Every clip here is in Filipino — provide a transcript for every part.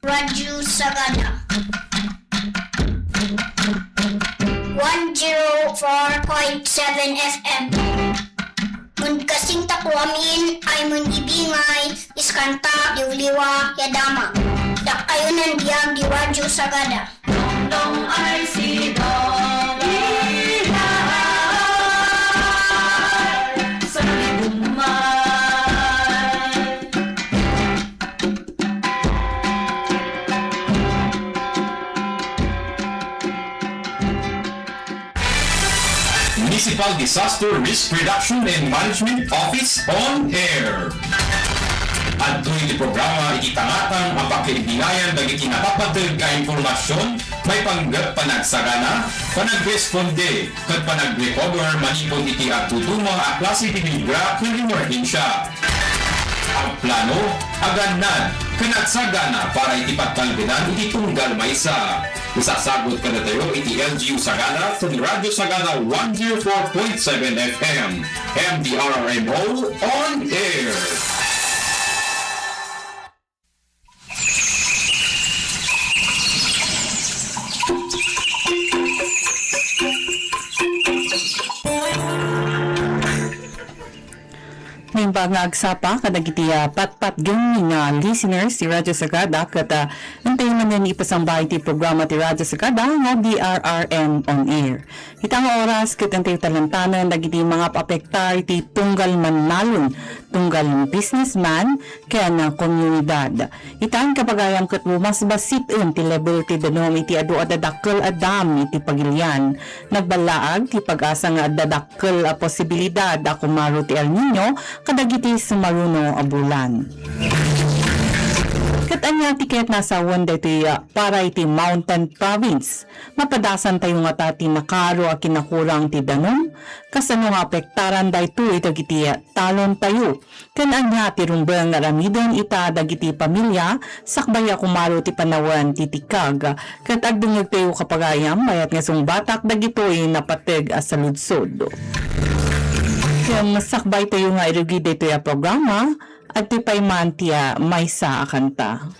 Radyo Sagada 104.7 FM. Mun kasing takwamin ay mun ibingay iskanta diuliwa yadama. Dak kayo ng biyag di Radyo Sagada. Dong ay si Dong Ihay sa ligumay. Municipal Disaster Risk Reduction and Management Office on Air. At tuwing programa ikitangatang ang pagkaibigayan bagi kinakapatid ka informasyon may panggap panagsagana, panagresponde, kat panagrecover manipon iti at tutuma a klase tinigra ng emerhensya. Ang plano, aganan, kanagsagana para iti pagtalbinan iti tunggal maysa. Isasagot ka na tayo iti LGU Sagada sa Radyo Sagada 104.7 FM, MDRRMO on Air. Nimbang agsapa kadagiti patpat geng nga listeners ti Radyo Sagada kat antayin man yan ipasambay ti programa ti Radyo Sagada nga DRRM on air. Itang oras kat antay talantanan dagiti mga paapektar ti tunggal manalon, tunggal businessman kaya na komunidad. Itang kapagayam kat mas basitin ti level ti danom iti adu adadakkel adam iti pagilian. Nagbalaag ti pag-asa nga adadakkel a posibilidad a kumaro ti El Nino kadagiti sumaruno a bulan. Kat anya tiket nasa wanda iti para iti Mountain Province. Mapadasan tayo nga tati nakaro a kinakurang ti danom. Kasano nga apektaran dayto itagiti talon tayo. Kan anya ti rumbang aramidon ita dagiti pamilya sakbaya kumaro ti panawan ti tikag. Kat agdungag tayo kapagayam mayat nga sung batak dagitoy napateg as saludsod. Kaya masakbay tayo nga irugid ito yung programa at tipay man tiya may sa akanta.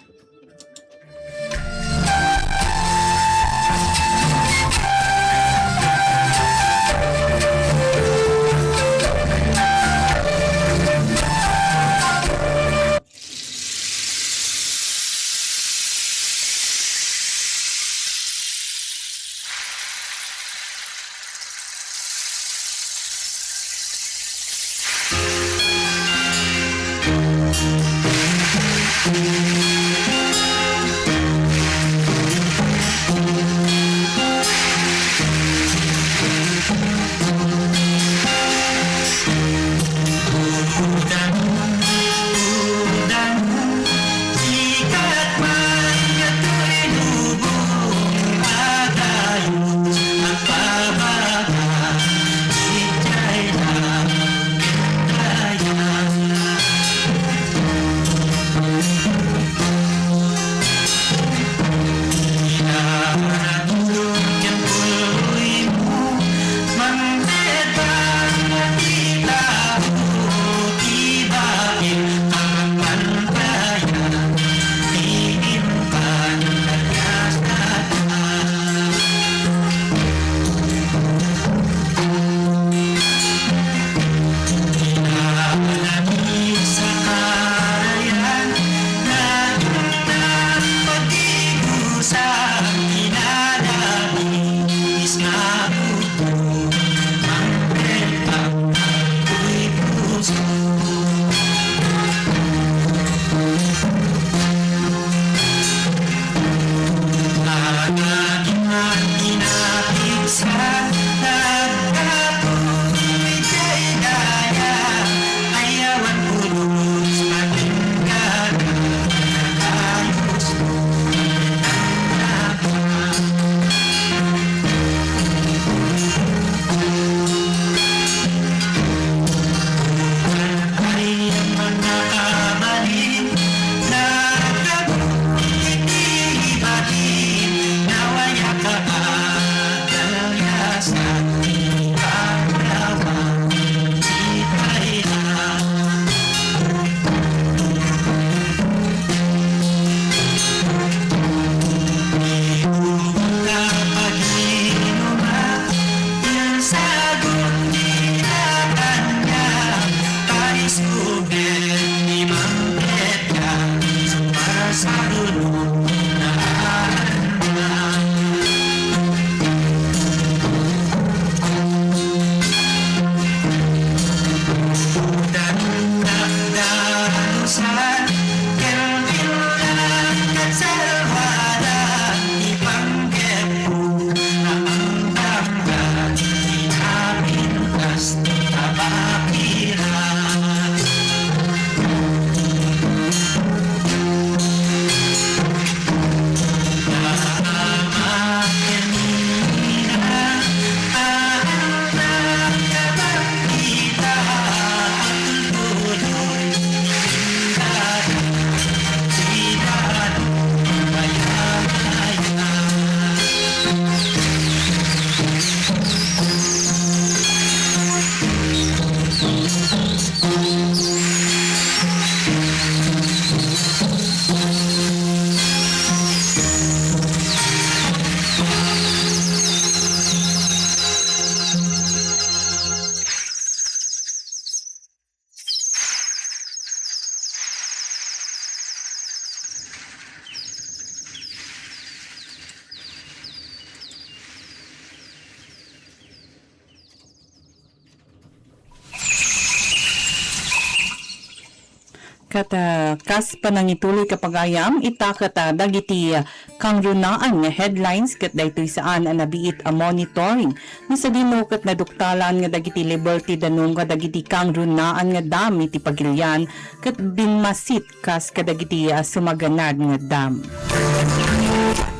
Kata kas panangituloy kapagayam itakata dagiti kang runaan nga headlines ket daytoy saan ang nabiit a monitoring ni sa dinukot na duktalan nga dagiti Liberty danung nga dagiti kang runaan nga dam iti pagilyan ket binmasit kas kadagiti sumaganad nga dam.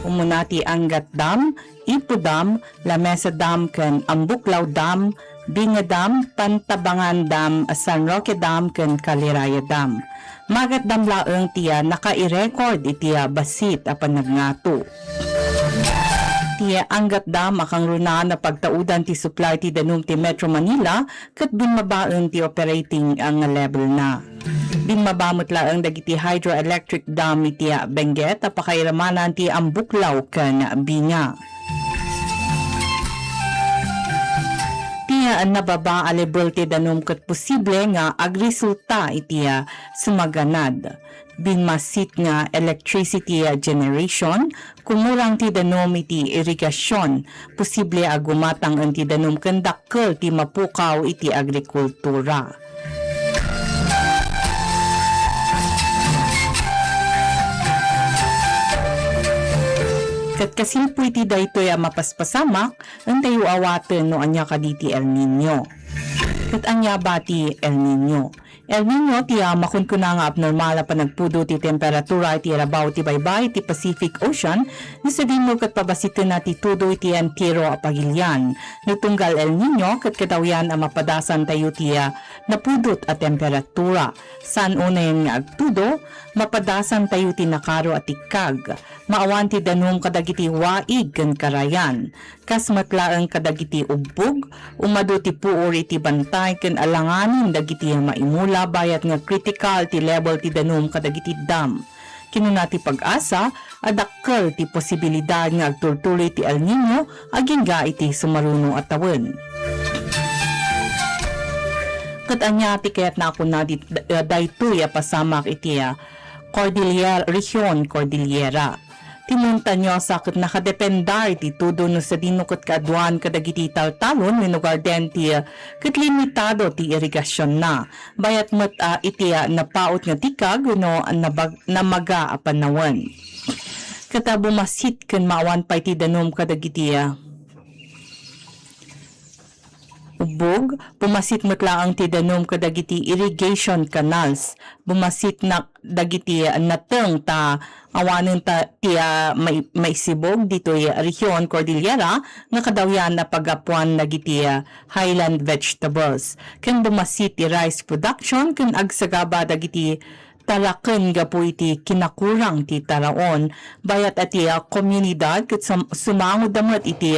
Umunati Angat Dam, Ipo Dam, Lamesa Dam ken Ambuklaw Dam, Binga Dam, Pantabangan Dam, San Roque Dam ken Caliraya Dam. Magat dam laeng tiya naka-i-record itiya basit a panagnato. Tiya Angat Dam akang runaan na pagtaudan ti supply ti danum ti Metro Manila ket binmabaeng ti operating ang level na. Binmabamot laeng dagiti hydroelectric dam itiya Benguet a pakairamanan ti Ambuklaw ken Binga. Tiya nababa a level ti danum ket posible nga agresulta itiya sumaganad. Binmasit nga electricity generation, kumurang ti danom iti irigasyon, posible agumatang ang ti danom ken dakkel ti mapukaw iti agrikultura. Kat kasilpo iti daytoy a mapaspasamak, ang tayo awaten no anya kaditi El Nino. Kat anya bati El Nino. El Nino ti makunkuna nga abnormal a panagpudo ti temperatura iti rabaw ti baybay ti Pacific Ocean ni sa dinmo kat pabasitin na ti tudo iti entero a pagilyan. Nutunggal El Nino kat kadawyan a mapadasan tayo ti napudot a temperatura. San unayin nga agtudo, mapadasan tayo ti nakaro at ikag. Maawan ti danum kadagiti waig ken karayan. Kas matlaeng kadagiti ubbog, umado ti puor iti bantay ken alanganin dagiti maimula bayat nga critical ti level ti danum kadagiti dam. Kinuna ti pag-asa, adakkel ti posibilidad nga agturtuloy ti El Nino agingga iti sumaruno at tawen. Kat anya ti kayat na ako na daytoy pasamak iti Cordillera, Region Cordillera. Timunta nyo sakit nakadependar ti tudo no sa dinukot kaadwan kadagiti taltalon minugar den ti ket limitado ti irigasyon na. Bayat met iti napaot nga tikag no namaga a panawan. Kata bumasit ken maawan pa iti danom kadagiti ubog, bumasit matlaang ti danom kadagiti irrigation canals, bumasit na dagiti nateng ta awanen ta ti maisibog dito Region Cordillera nga kadawyan na pagapuan dagiti highland vegetables. Ken bumasit ti rice production ken agsagaba dagiti talaken gapu iti kinakurang ti taraon bayat ati komunidad ket sumangod damet iti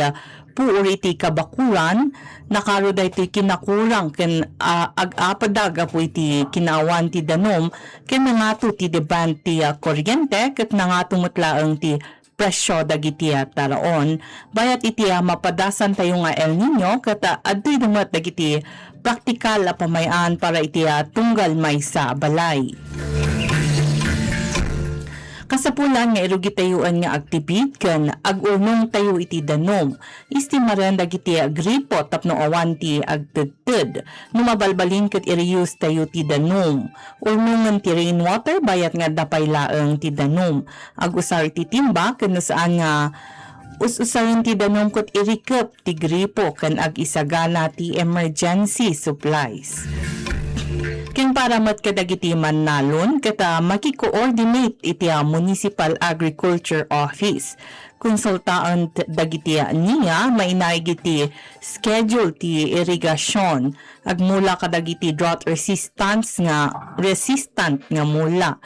puor iti kabakuran nakaro daytoy kinakurang ken ag-apadag apo iti kinawan ti danom ken nangato ti demand ti kuryente ket nangato metlaeng ti presyo dagiti taraon bayat iti mapadasan tayo nga El Nino kata adtoy dumat dagiti praktikal a pamayan para iti tunggal maysa balay. Kasapulan nga irugi tayuan nga agtipid kan ag-unong tayo iti danom. Istimaran dagiti gripo tapno awan ti agtedted. Numabalbalin ket i-reuse tayo ti danom. Unongan ti rainwater bayat nga dapay laeng ti danom. Ag-usar ti timba ken saan nga usarin ti danom ket irikep ti gripo kan ag-isagana ti emergency supplies. Ken para mat kadagiti Manalon kata makiko-coordinate iti Municipal Agriculture Office. Konsultaan dagiti niya mainaigiti schedule ti irigasyon agmula kadagiti drought resistant nga mula.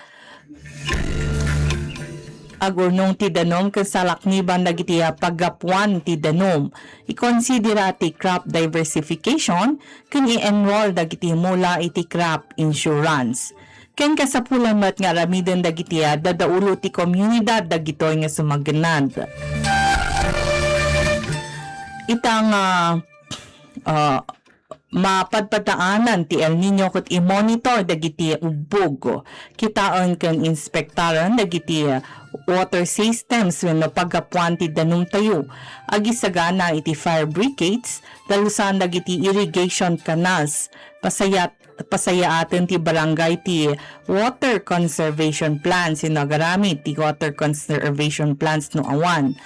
Agurnong ti danom ken salakniban dagiti paggapuan ti danom. Ikonsidera ti crop diversification ken i-enroll dagiti mula iti crop insurance. Ken kasapulan mat nga ramiden dagiti dadaulo ti komunidad dagitoy nga sumaganad. Itang mapadpadaanan ti El Nino ket i-monitor dagiti ubog. Kitaon ken inspektaran dagiti water systems wenno paggapuan ti danom tayo. Agisagana iti fire brigades dalusan dagiti irrigation canals. Pasayaaten ti barangay ti water conservation plans sinagaramit ti water conservation plans no awan.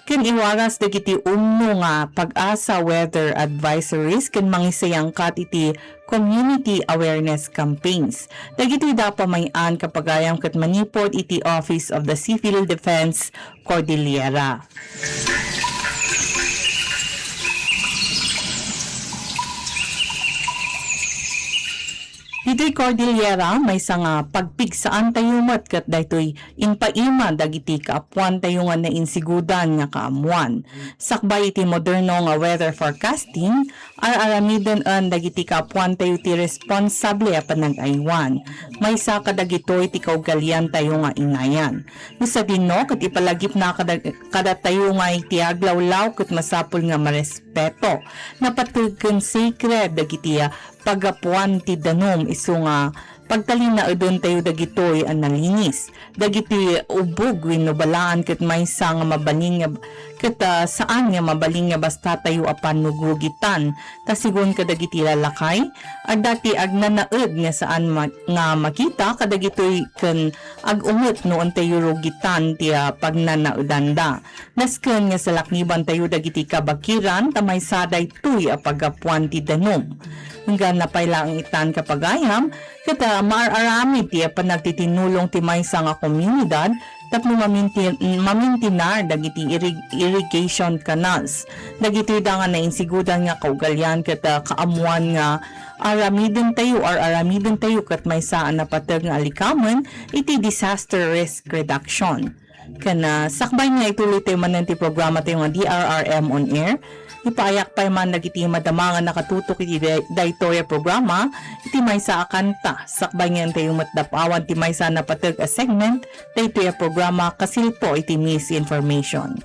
Ken iwaras dagiti umno nga pag-asa weather advisories ken mangisayang kat iti community awareness campaigns. Dagiti dapa mayan kapagayam ket manipod iti Office of the Civil Defense Cordillera. Dito'y Cordillera may nga pagpigsaan tayo mat kat daytoy inpaima dagiti kaapuan tayo nga nainsigudan nga kaamuan. Sakbay iti moderno nga weather forecasting aramiden an dagiti kaapuan tayo ti responsable a panag-aywan. May sa kadagitoy ti kaugalian tayo nga inayan. Sa dinno kat ipalagip na kada tayo nga iti aglawlaw kat masapul nga marespeto. Napatugken sacred dagiti pagapuan ti danom iso nga pagtalin na udon tayo dagitoy ang nalinis. Dagiti ubog wenno balaan ket maysa nga mabaling nga ket saan nga mabaling nga basta tayo apan nugugitan. Tasigon kadagiti lalakay at dati agnanaed nga saan nga makita kadagitoy ken agunget noon tayo rugitan ti pagnanaedanda. Nasken nga salakniban tayo dagiti kabakiran tamay saday tuy a pagapuan ti danom. Hanggang napayla ang itan kapagayam, kata maarami ti panagtitinulong ti maysa nga komunidad tapno mamintinar dagiti irrigation canals. Dagiti da nga nainsigudan nga kaugalyan kata kaamuan nga aramiden tayo kat maysa na patag nga alikamen iti disaster risk reduction. Kana sakbay nga ituloy tayo manan ti programa tayo nga DRRM on air. Ipayak pa man nagiti madamangan nakatutok iti daytoy programa iti maysa a kanta sakbay nga tayo matdapawan ti maysa na patag a segment daytoy programa kasilpo iti misinformation.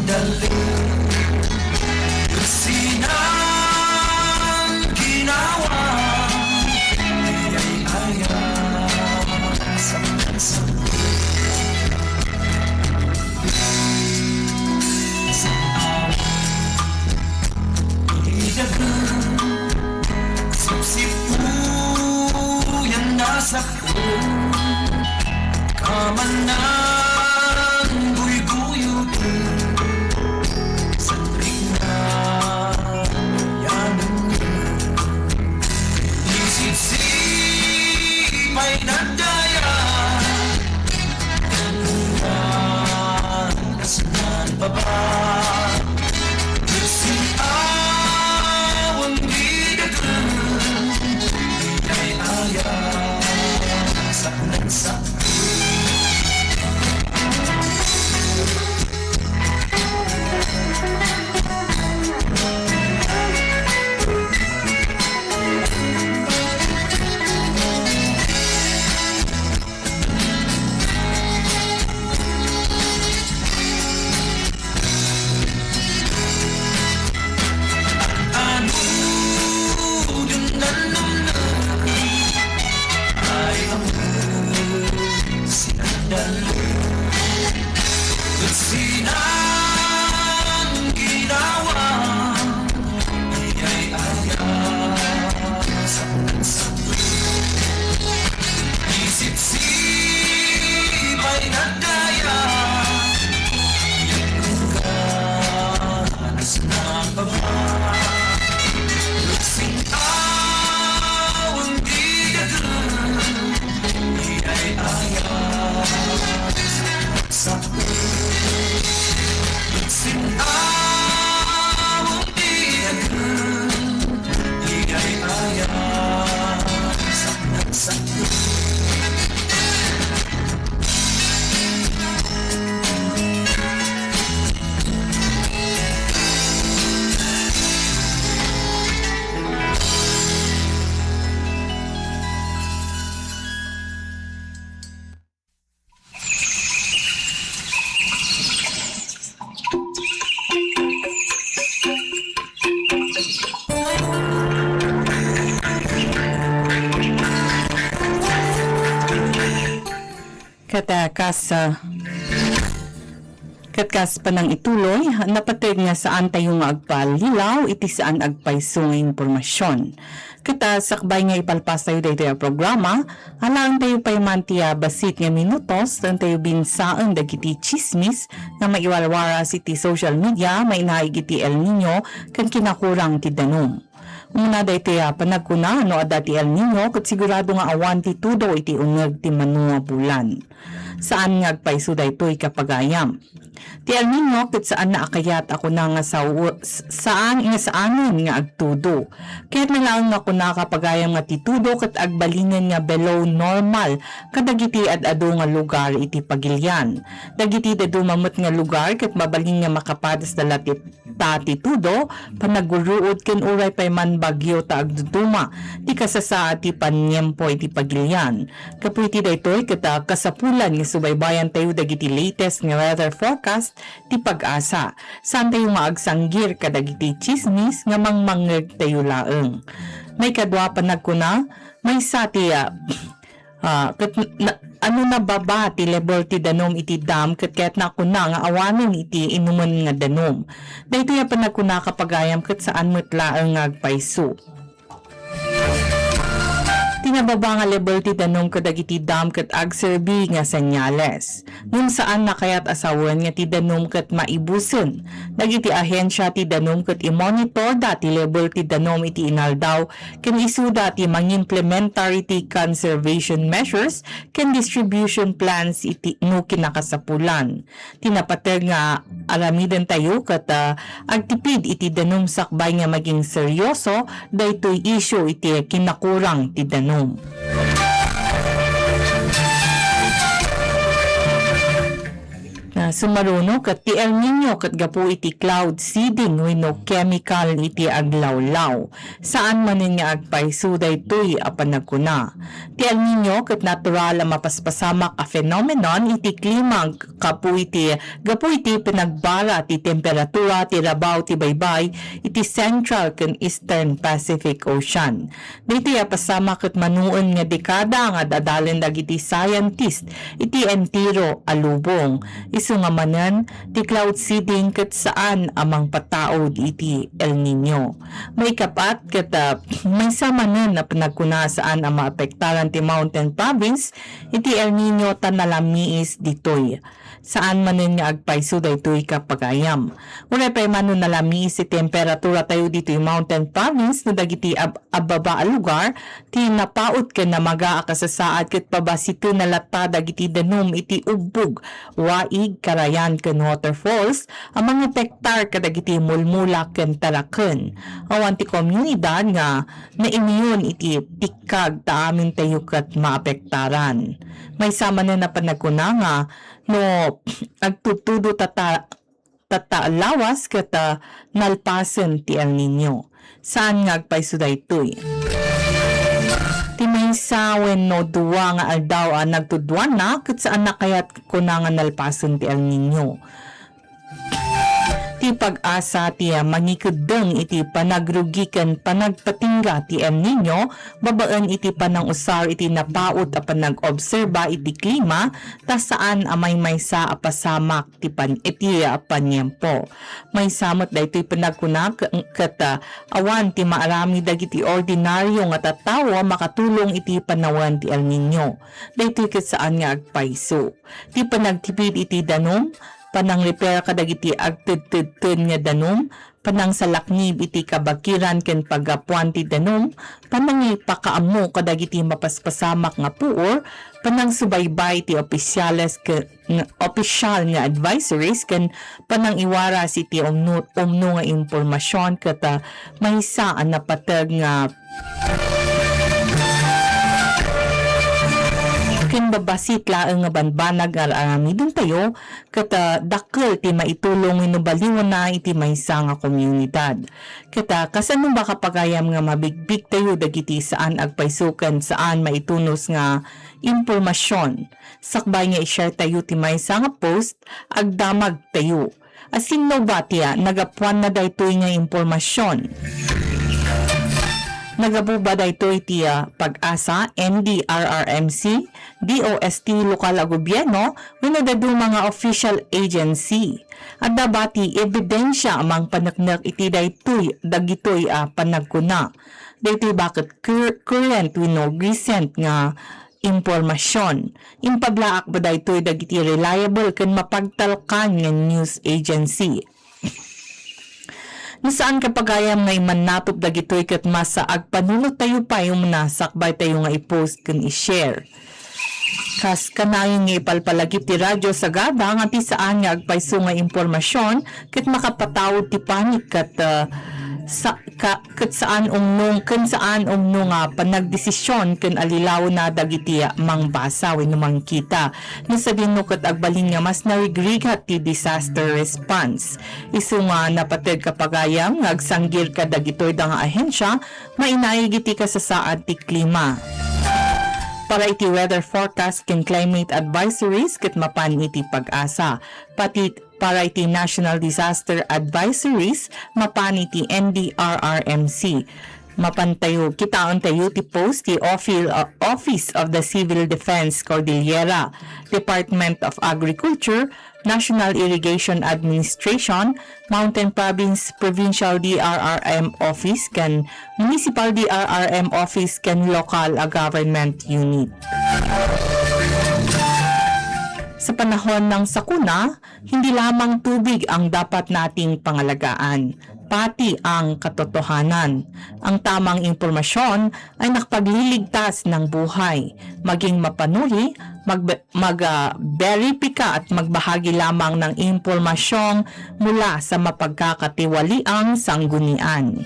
Dali sakto kamanang guy-guyot sa trik na yanan isip-sipay na daya kasanan pa ba awang bidagan ay aya saknan sinang ginawa ay aya sa isip-sipay na daya kasanan pa ba luksing awang bidagan ay aya sa sinawang bidagan ay aya saknan Katkas pa ng ituloy, napatid nga saan tayo nga agpalilaw, iti saan agpaiso nga informasyon. Kita sakbay nga ipalpas tayo daytoy programa, alang tayo pa'y mantiya basit nga minutos, tan tayo binsaan dagiti chismis nga maiwalwara iti social media, may naig iti El Nino, kan kinakurang ti danom. Muna daytoy panagkuna, no adati El Nino, kat sigurado nga awan ti tudo iti uneg ti manunga bulan. Saan nga agpaiso daytoy kapagayam. Ti El Nino ket saan naakayat ako na nga saanin nga agtudo. Kaya't nalang ako nakapagayam nga titudo ket agbalingan nga below normal kadagiti adu nga lugar iti pagilyan. Dagiti dadu mamut nga lugar ket mabalin nga makapadas dala ti titudo panaguruod ken uray pay man bagyo ta agduduma ti kasasa ti panyempo iti pagilyan. Kapu iti daytoy ket kasapulan nga subaybayan tayo dagiti latest nga weather forecast ti pag-asa. Saan tayo maagsanggir kadagiti chismis nga mangmangeg tayo laeng. May kadwa panagkuna, may sati ano na baba ti level ti danom iti dam ket ket nakuna nga awanon iti inuman nga danom. Daytoy panagkuna kapagayam ket saan met laeng nga agpaiso. Tinababa nga level ti danom kadagiti dam ket agserbi nga senyales. Ngem saan na kayat asawen nga ti danom ket maibusen. Dagiti ahensya ti danom ket i-monitor dati level ti danom iti inaldaw ken isuda ti mangimplementary ti conservation measures ken distribution plans iti no kinakasapulan. Tinapater nga aramiden tayo ket agtipid iti danom sakbay nga maging seryoso daytoy issue iti kinakurang ti danom. Sumaruno kat ti El Nino kat gapu iti cloud seeding wenno chemical iti aglawlaw. Saan man nga agpaiso daytoy a panagkuna. Ti El Nino kat natural a mapaspasamak a phenomenon iti klima gapu iti pinagbara ti temperatura ti labaw ti baybay iti Central ken Eastern Pacific Ocean. Daytoy a pasamak ket manuon nga dekada nga dadalen dagiti scientist iti entero a lubong. Isu nga manan ti cloud seeding ket saan amang pataod iti El Nino. May kapat ket may samanan na panagkuna saan ang maapektaran ti Mountain Province iti El Nino tan nalamiis ditoy. Saan manen nga agpayso daytoy kapagayam. Uray pay manon nalamiis ti temperatura tayo dito yung Mountain Province no dagiti ababa a lugar ti napaot ken na magaa kasasaad ket pabasito na lata dagiti danom iti ubbog waig karayan ken waterfalls ang mga tektar kadagiti mulmulak ken talaken. Awan ti komunidad nga na-immune iti tikag ta amin tayo ket maapektaran. May sama na panagkuna nga no agtutudo tata lawas kata nalpasen ti El Nino. Saan nga agpayso daytoy? Ti maysa wenno duwa nga aldaw nagtudwan na ket saan na kayat kunangan nalpasen ti El Nino. Ti pag-asa ti mangikudeng iti panagrugiken panagpatingga ti El Nino babaan iti panangusar iti napaot a panag-obserba iti klima ta saan amay maysa a pasamak ti panyempo. May samot daytoy panagkuna ket awan ti maarami dagiti ordinaryo nga tattawa makatulong iti panawan ti El Nino. Daytoy ket saan nga agpayso. Ti panagtipid iti danom panang repair kadagiti agtedtedten nga danom, panang salaknib iti kabakiran ken pagapuan ti danom, panang ipakaammo kadagiti mapaspasamak nga puor, panang subaybay ti opisyales opisyal nga advisories ken panang iwaras iti umno nga impormasyon ket maysa an napateg nga ken babasit laeng nga banbanag aramidon tayo ket dakkel ti maitulong wenno baliwan na iti maysa nga komunidad. Ket kasano ba kapagayam nga mabigbig tayo dagiti saan agpaysuken saan maitunos nga impormasyon. Sakbay nga i-share tayo ti maysa nga post agdamag tayo. Asin no ba tiya nagapuan na daytoy nga impormasyon. Nagabuba dayto iti pag-asa, NDRRMC, DOST lokal a gobyerno, wenno dadu mga official agency. At dabati ebidensya amang panaknak iti daytoy dagitoy panagkuna. Daytoy bakit current wenno recent nga impormasyon. Impaglaak ba daytoy dagiti reliable ken mapagtalkan nga news agency. Nasaan kapagayam nga imanatop dagitoy ket masa agpanunot tayo pa yung nasakbay tayo nga i-post ken i-share. Kas kanayon nga ipalpalagip ti radyo sagada nga ti saan nga agpayso nga impormasyon ket makapatawod ti panik ket saan umno nga panagdesisyon ken alilaw na dagiti mangbasa wenno mangkita no sabihin no ket agbalin nga mas narigrigat ti disaster response isu nga napateg kapagayam nga agsanggir ka dagitoy da nga ahensya mainayig iti kasasaad ti klima. Para iti weather forecast ken climate advisories ket mapan iti pag-asa. Pati para iti national disaster advisories mapan iti NDRRMC. Mapantayo kitaon tayo ti post ti Office of the Civil Defense Cordillera, Department of Agriculture, National Irrigation Administration, Mountain Province Provincial DRRM Office ken Municipal DRRM Office ken Local Government Unit. Sa panahon ng sakuna, hindi lamang tubig ang dapat nating pangalagaan, pati ang katotohanan. Ang tamang impormasyon ay nakapagliligtas ng buhay, maging mapanuri, mag-verifika at magbahagi lamang ng impormasyong mula sa mapagkakatiwaliang sanggunian.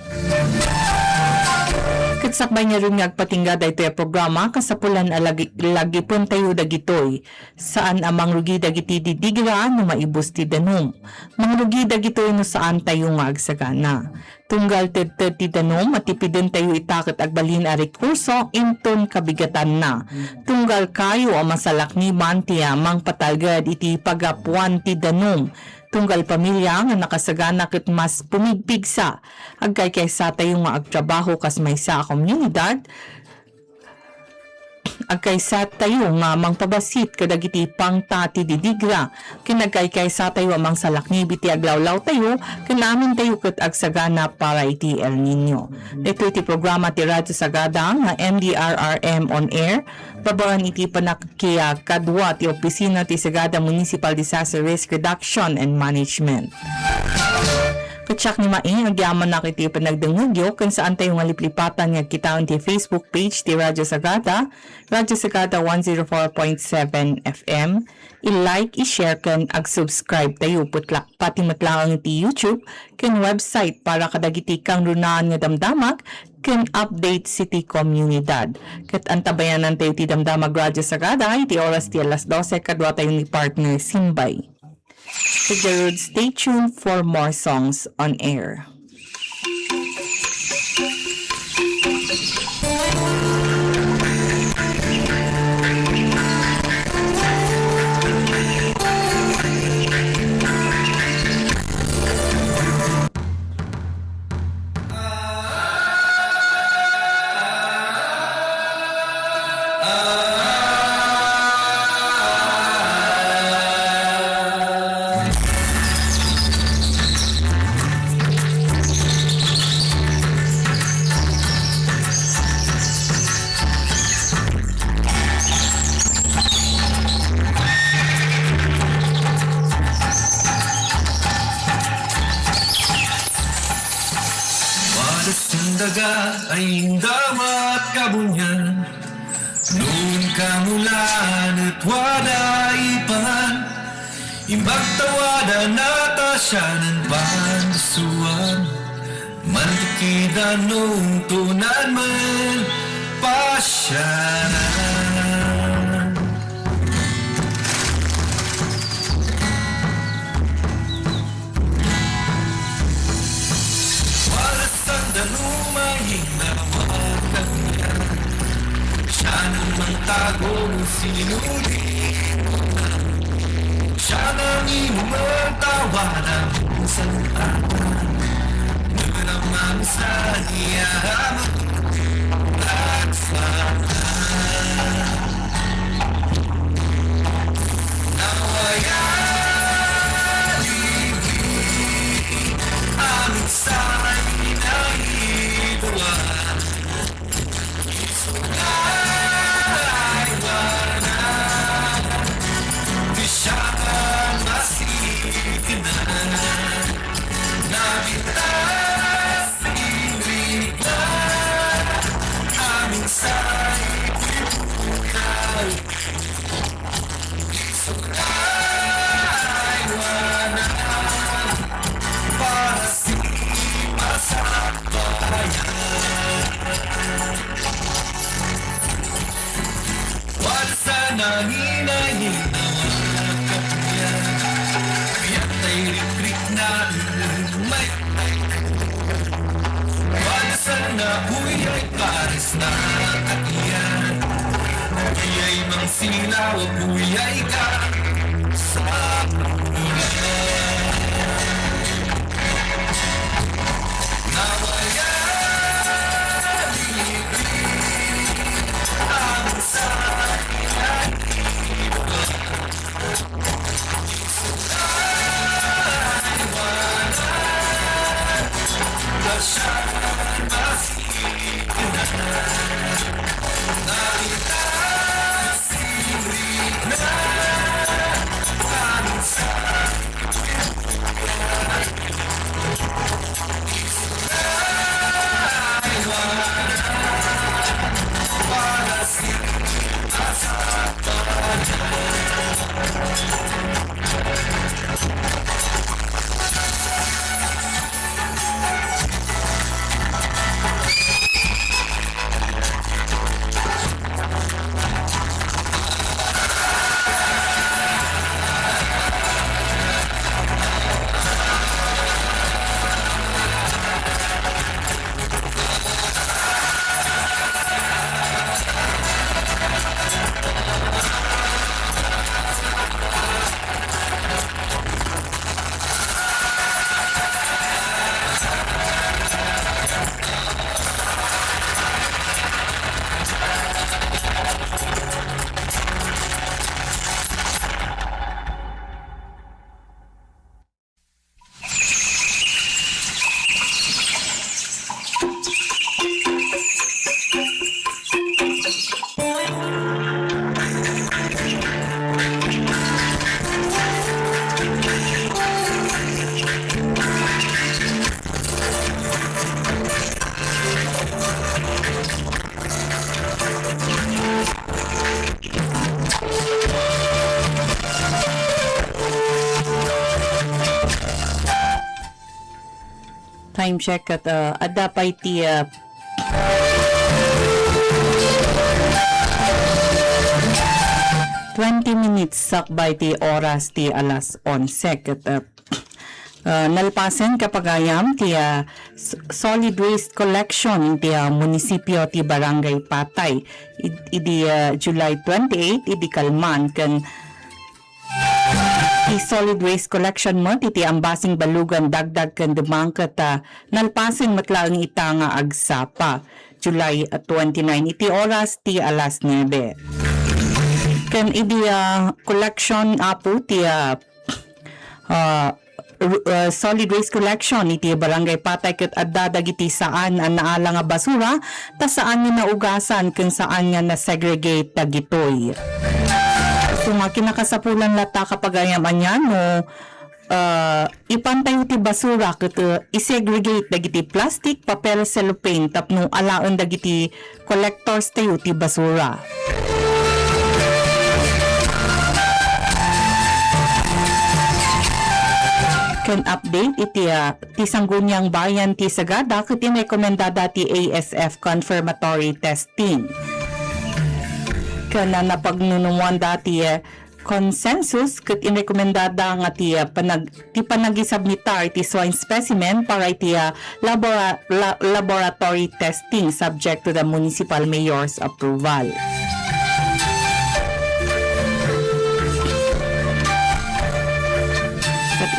Katsakbay nga rin nagpatingga dayto yung programa kasapulan lagi pun tayo dagitoy saan amang rugi dagiti didigra no maibus ti danom. Mangrugi dagitoy no saan tayo nga agsagana. Tunggal ti danom matipiden tayo itakit agbalin a rekurso inton kabigatan na. Tunggal kayo ang masalakniban ti amang patalgad iti pagapuan ti danom. Tunggal pamilya nga nakasagana ket mas pumigpigsa agkay kaysa tayo nga agtrabaho kas maysa a komunidad agkaysa tayo nga mang pabasit kadagiti pang tati didigra kinagkaykaysa tayo amang salaknib iti aglawlaw tayo kanamin tayo ket agsagana para iti El Nino. Dito iti programa ti Radyo Sagada nga MDRRM on air babaan iti panakkiya kadwa ti opisina ti Sagada Municipal Disaster Risk Reduction and Management. Katsak ni Maing, agyaman na kiti panagdangagyo kung saan tayo nga liplipatan nga kita ti Facebook page ti Radyo Sagada 104.7 FM. I-like, i-share kan ag-subscribe tayo putlak pati matlaang ti YouTube kan website para kadagiti kang runaan nga damdamag kan update city komunidad. Kat antabayanan tayo ti damdamag Radyo Sagada iti oras ti alas 12 kadwa tayo ni partner Simbay. With the road, stay tuned for more songs on air. Daga ay damat kabunyan Noon kamulan at wadaipan Imbag tawada nata siya ng pansuan Mantukidan noong tunan man pasyanan Lumayin na makakanya Siya namang tago ng sinulin Siya nang inumang tawanan sa lupanan Naman sa niya nagsana Nawayan ibig aming sa'y Silaw buyay ka sa Nawayan ibig ang sa'y Iwanan Kasyahan masikinan Nakita time check at adda pa iti 20 minutes sakbay ti oras ti alas 11 ket nalpasen kapagayam ti solid waste collection ti munisipyo ti Barangay Patay idi July 28 idi Kalman ken ti solid waste collection mo ti ambasing balugan dagdag ken dumangket nalpasen matlaang ita nga agsapa July 29 iti oras ti alas 9 ken idi collection apo ti solid waste collection iti Barangay Patay ket adda dagiti saan ang naala nga basura ta saan nga naugasan ken saan nga na-segregate dagitoy. So nga kinakasapulan lata kapagayam anyan no ipantay ti basura ket isegregate dagiti plastic, papel, cellophane tapno alaen dagiti collectors tayo ti basura. Ken update iti ti Sangguniang Bayan ti Sagada ket rekomendada ti ASF confirmatory testing. Ken napagnunumuan dati consensus ket rekomendada nga ti panagisubmitar ti swine specimen para iti laboratory testing subject to the municipal mayor's approval.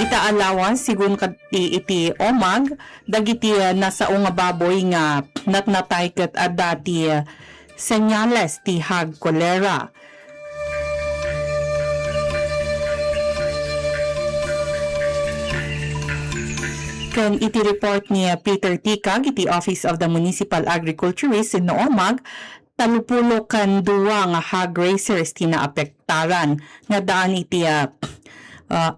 Ita allowance sigun iti omag dagiti nasao nga baboy nga natnatay ket adda ti senyales ti hag kolera. Ken iti report ni Peter Tikag iti Office of the Municipal Agriculturist no omag talupulo kan duwa nga hog raisers ti naapektaran nga daan iti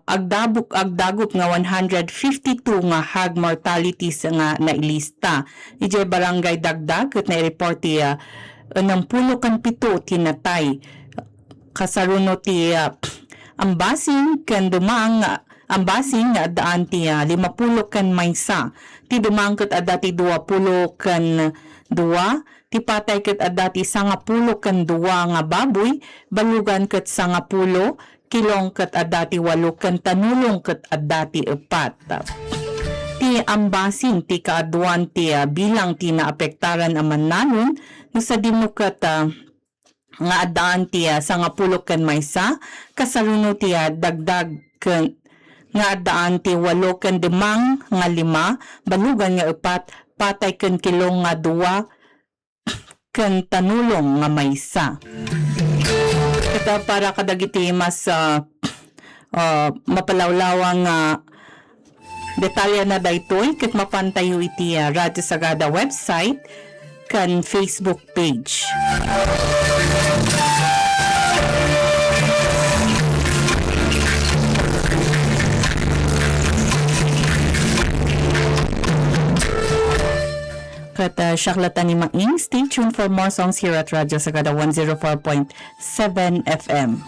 agdagup nga 152 nga hog mortalities nga nailista. Ije barangay dagdag ket na-report ti 67 tinatay. Kasaruno ti ambasing ken dumang ambasing nga daan ti 50 ken maysa. Ti dumang ket adda ti 20 ken 2 ti patay ket adda ti 10 ken 2 nga baboy balugan ket 10 kilong ket adda ti 8 ken tanulong ket adda ti 4. Ti ambasing ti kaaduan ti bilang ti naapektaran a mannanon no sa dimo ket nga addaan ti 10 ken maysa kasaluno ti dagdag ken nga addaan ti 8 ken 5 nga 5 balugan nga 4 patay ken kilong nga 2 ken tanulong nga maysa. Ito para kadagiti mas mapalawlawang detalya na daytoy ket mapantayo iti Radyo Sagada website kan Facebook page. Kat syaklatan ni Maing, stay tuned for more songs here at Radyo Sagada 104.7 FM.